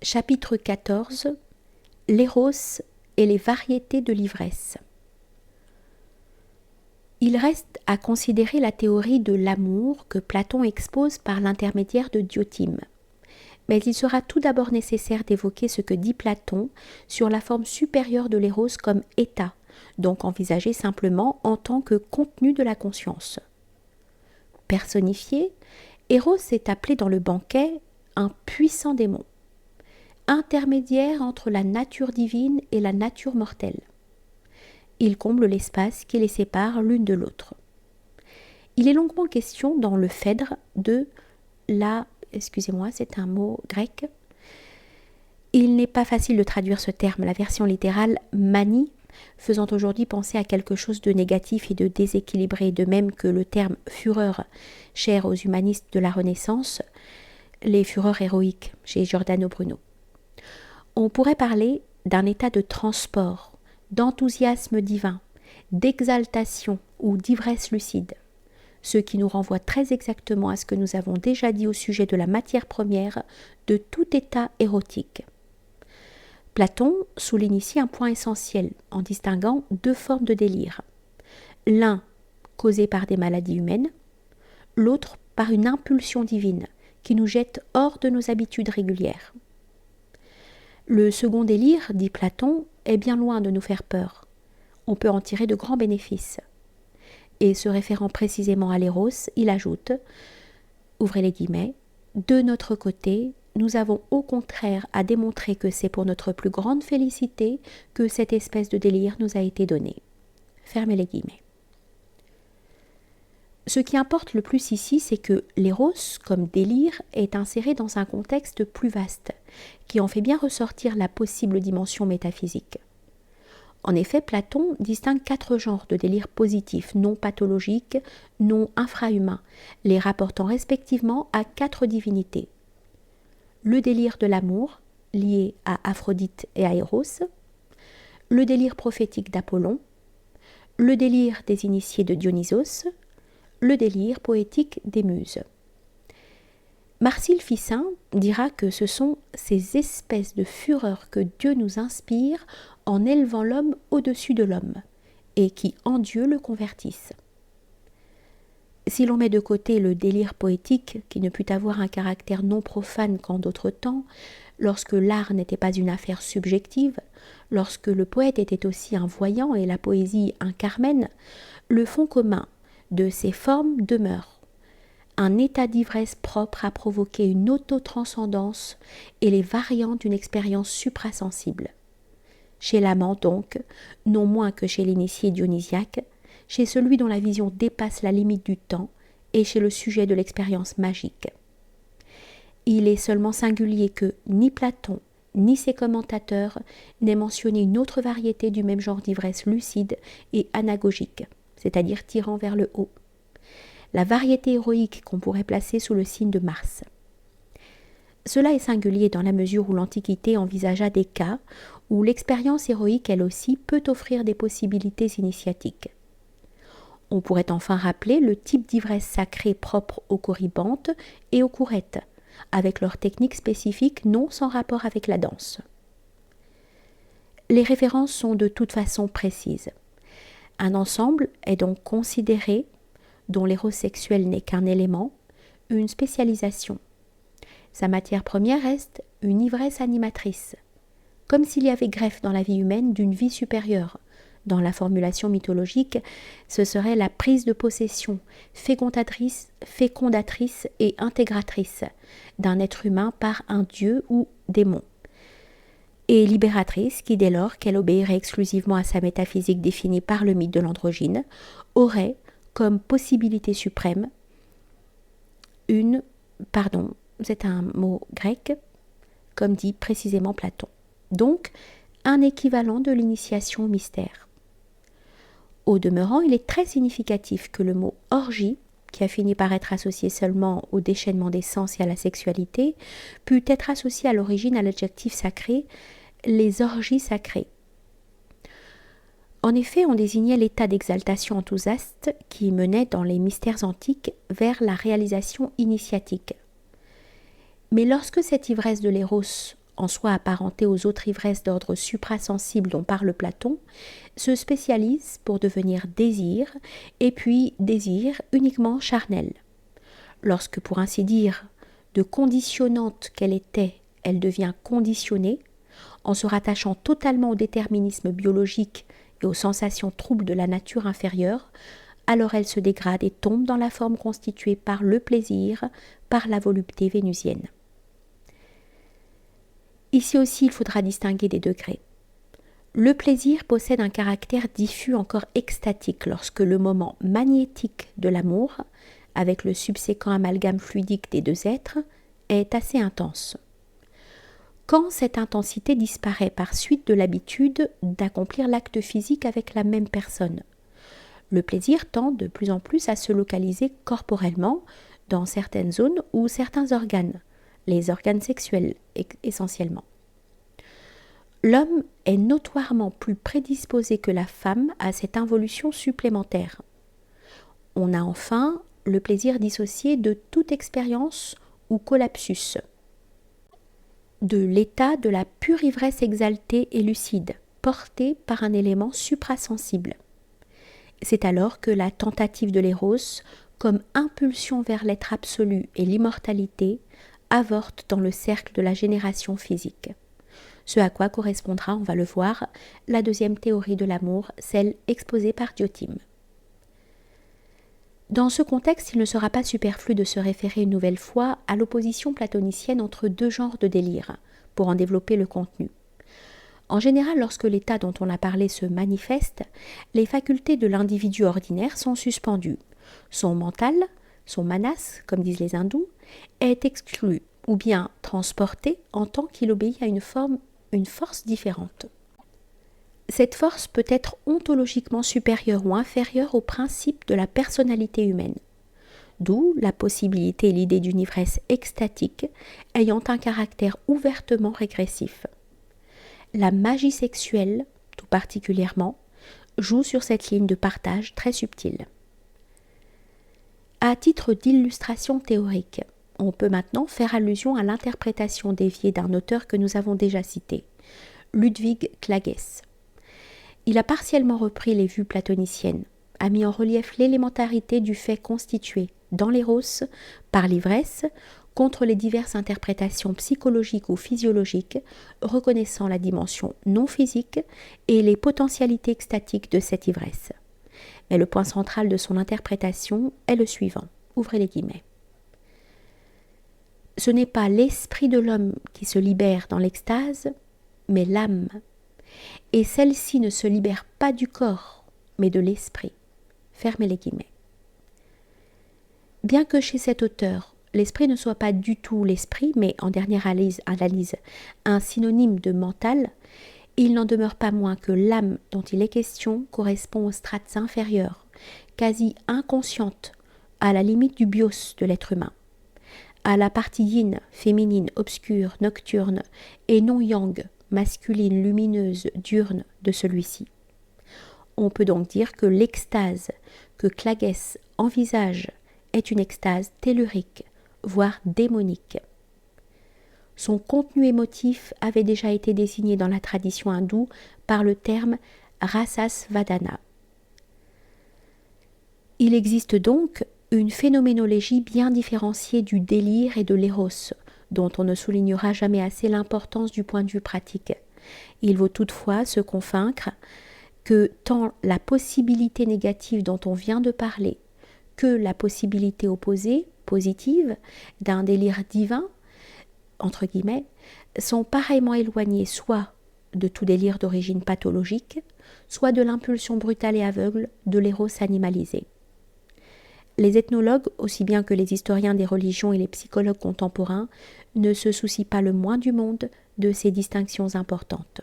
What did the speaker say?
Chapitre 14. L'éros et les variétés de l'ivresse. Il reste à considérer la théorie de l'amour que Platon expose par l'intermédiaire de Diotime. Mais il sera tout d'abord nécessaire d'évoquer ce que dit Platon sur la forme supérieure de l'éros comme état, donc envisagé simplement en tant que contenu de la conscience. Personnifié, Éros est appelé dans le banquet un puissant démon, intermédiaire entre la nature divine et la nature mortelle. Il comble l'espace qui les sépare l'une de l'autre. Il est longuement question dans le Phèdre de la... c'est un mot grec. Il n'est pas facile de traduire ce terme, la version littérale « manie », faisant aujourd'hui penser à quelque chose de négatif et de déséquilibré, de même que le terme « fureur », cher aux humanistes de la Renaissance, les fureurs héroïques chez Giordano Bruno. On pourrait parler d'un état de transport, d'enthousiasme divin, d'exaltation ou d'ivresse lucide, ce qui nous renvoie très exactement à ce que nous avons déjà dit au sujet de la matière première de tout état érotique. Platon souligne ici un point essentiel en distinguant deux formes de délire. L'un causé par des maladies humaines, l'autre par une impulsion divine qui nous jette hors de nos habitudes régulières. Le second délire, dit Platon, est bien loin de nous faire peur. On peut en tirer de grands bénéfices. Et se référant précisément à l'éros, il ajoute, ouvrez les guillemets, de notre côté, nous avons au contraire à démontrer que c'est pour notre plus grande félicité que cette espèce de délire nous a été donnée. Fermez les guillemets. Ce qui importe le plus ici, c'est que l'éros, comme délire, est inséré dans un contexte plus vaste, qui en fait bien ressortir la possible dimension métaphysique. En effet, Platon distingue 4 genres de délires positifs, non pathologiques, non infrahumains, les rapportant respectivement à 4 divinités. Le délire de l'amour, lié à Aphrodite et à Éros, le délire prophétique d'Apollon, le délire des initiés de Dionysos, le délire poétique des muses. Marcille Ficin dira que ce sont ces espèces de fureurs que Dieu nous inspire en élevant l'homme au-dessus de l'homme, et qui en Dieu le convertissent. Si l'on met de côté le délire poétique, qui ne put avoir un caractère non profane qu'en d'autres temps, lorsque l'art n'était pas une affaire subjective, lorsque le poète était aussi un voyant et la poésie un Carmen, le fond commun de ces formes demeure. Un état d'ivresse propre à provoquer une autotranscendance et les variantes d'une expérience suprasensible. Chez l'amant donc, non moins que chez l'initié dionysiaque, chez celui dont la vision dépasse la limite du temps et chez le sujet de l'expérience magique. Il est seulement singulier que ni Platon ni ses commentateurs n'aient mentionné une autre variété du même genre d'ivresse lucide et anagogique, c'est-à-dire tirant vers le haut. La variété héroïque qu'on pourrait placer sous le signe de Mars. Cela est singulier dans la mesure où l'Antiquité envisagea des cas où l'expérience héroïque elle aussi peut offrir des possibilités initiatiques. On pourrait enfin rappeler le type d'ivresse sacrée propre aux corybantes et aux courettes, avec leurs techniques spécifiques non sans rapport avec la danse. Les références sont de toute façon précises. Un ensemble est donc considéré, dont l'éros sexuel n'est qu'un élément, une spécialisation. Sa matière première reste une ivresse animatrice, comme s'il y avait greffe dans la vie humaine d'une vie supérieure. Dans la formulation mythologique, ce serait la prise de possession, fécondatrice et intégratrice d'un être humain par un dieu ou démon, et libératrice qui, dès lors qu'elle obéirait exclusivement à sa métaphysique définie par le mythe de l'androgyne, aurait comme possibilité suprême c'est un mot grec, comme dit précisément Platon. Donc, un équivalent de l'initiation au mystère. Au demeurant, il est très significatif que le mot orgie, qui a fini par être associé seulement au déchaînement des sens et à la sexualité, put être associé à l'origine à l'adjectif sacré, les orgies sacrées. En effet, on désignait l'état d'exaltation enthousiaste qui menait dans les mystères antiques vers la réalisation initiatique. Mais lorsque cette ivresse de l'éros en soi apparentée aux autres ivresses d'ordre suprasensible dont parle Platon, se spécialise pour devenir désir, et puis désir uniquement charnel. Lorsque, pour ainsi dire, de conditionnante qu'elle était, elle devient conditionnée, en se rattachant totalement au déterminisme biologique et aux sensations troubles de la nature inférieure, alors elle se dégrade et tombe dans la forme constituée par le plaisir, par la volupté vénusienne. Ici aussi, il faudra distinguer des degrés. Le plaisir possède un caractère diffus encore extatique lorsque le moment magnétique de l'amour, avec le subséquent amalgame fluidique des deux êtres, est assez intense. Quand cette intensité disparaît par suite de l'habitude d'accomplir l'acte physique avec la même personne, le plaisir tend de plus en plus à se localiser corporellement dans certaines zones ou certains organes, les organes sexuels essentiellement. L'homme est notoirement plus prédisposé que la femme à cette involution supplémentaire. On a enfin le plaisir dissocié de toute expérience ou collapsus, de l'état de la pure ivresse exaltée et lucide, portée par un élément suprasensible. C'est alors que la tentative de l'éros, comme impulsion vers l'être absolu et l'immortalité, avorte dans le cercle de la génération physique. Ce à quoi correspondra, on va le voir, la deuxième théorie de l'amour, celle exposée par Diotime. Dans ce contexte, il ne sera pas superflu de se référer une nouvelle fois à l'opposition platonicienne entre deux genres de délire, pour en développer le contenu. En général, lorsque l'état dont on a parlé se manifeste, les facultés de l'individu ordinaire sont suspendues. Son mental, son manas, comme disent les hindous, est exclu, ou bien transporté en tant qu'il obéit à une force différente. Cette force peut être ontologiquement supérieure ou inférieure au principe de la personnalité humaine, d'où la possibilité et l'idée d'une ivresse extatique ayant un caractère ouvertement régressif. La magie sexuelle, tout particulièrement, joue sur cette ligne de partage très subtile. À titre d'illustration théorique, on peut maintenant faire allusion à l'interprétation déviée d'un auteur que nous avons déjà cité, Ludwig Klages. Il a partiellement repris les vues platoniciennes, a mis en relief l'élémentarité du fait constitué, dans l'éros, par l'ivresse, contre les diverses interprétations psychologiques ou physiologiques, reconnaissant la dimension non physique et les potentialités extatiques de cette ivresse. Mais le point central de son interprétation est le suivant, ouvrez les guillemets. Ce n'est pas l'esprit de l'homme qui se libère dans l'extase, mais l'âme. Et celle-ci ne se libère pas du corps, mais de l'esprit. Fermez les guillemets. Bien que chez cet auteur, l'esprit ne soit pas du tout l'esprit, mais en dernière analyse, un synonyme de mental, il n'en demeure pas moins que l'âme dont il est question correspond aux strates inférieures, quasi inconscientes, à la limite du bios de l'être humain, à la partie yin, féminine, obscure, nocturne, et non yang, masculine, lumineuse, diurne de celui-ci. On peut donc dire que l'extase que Klages envisage est une extase tellurique, voire démonique. Son contenu émotif avait déjà été désigné dans la tradition hindoue par le terme rasasvadana. Il existe donc une phénoménologie bien différenciée du délire et de l'éros, dont on ne soulignera jamais assez l'importance du point de vue pratique. Il vaut toutefois se convaincre que tant la possibilité négative dont on vient de parler que la possibilité opposée, positive, d'un délire divin, entre guillemets, sont pareillement éloignées soit de tout délire d'origine pathologique, soit de l'impulsion brutale et aveugle de l'éros animalisé. Les ethnologues, aussi bien que les historiens des religions et les psychologues contemporains, ne se soucient pas le moins du monde de ces distinctions importantes.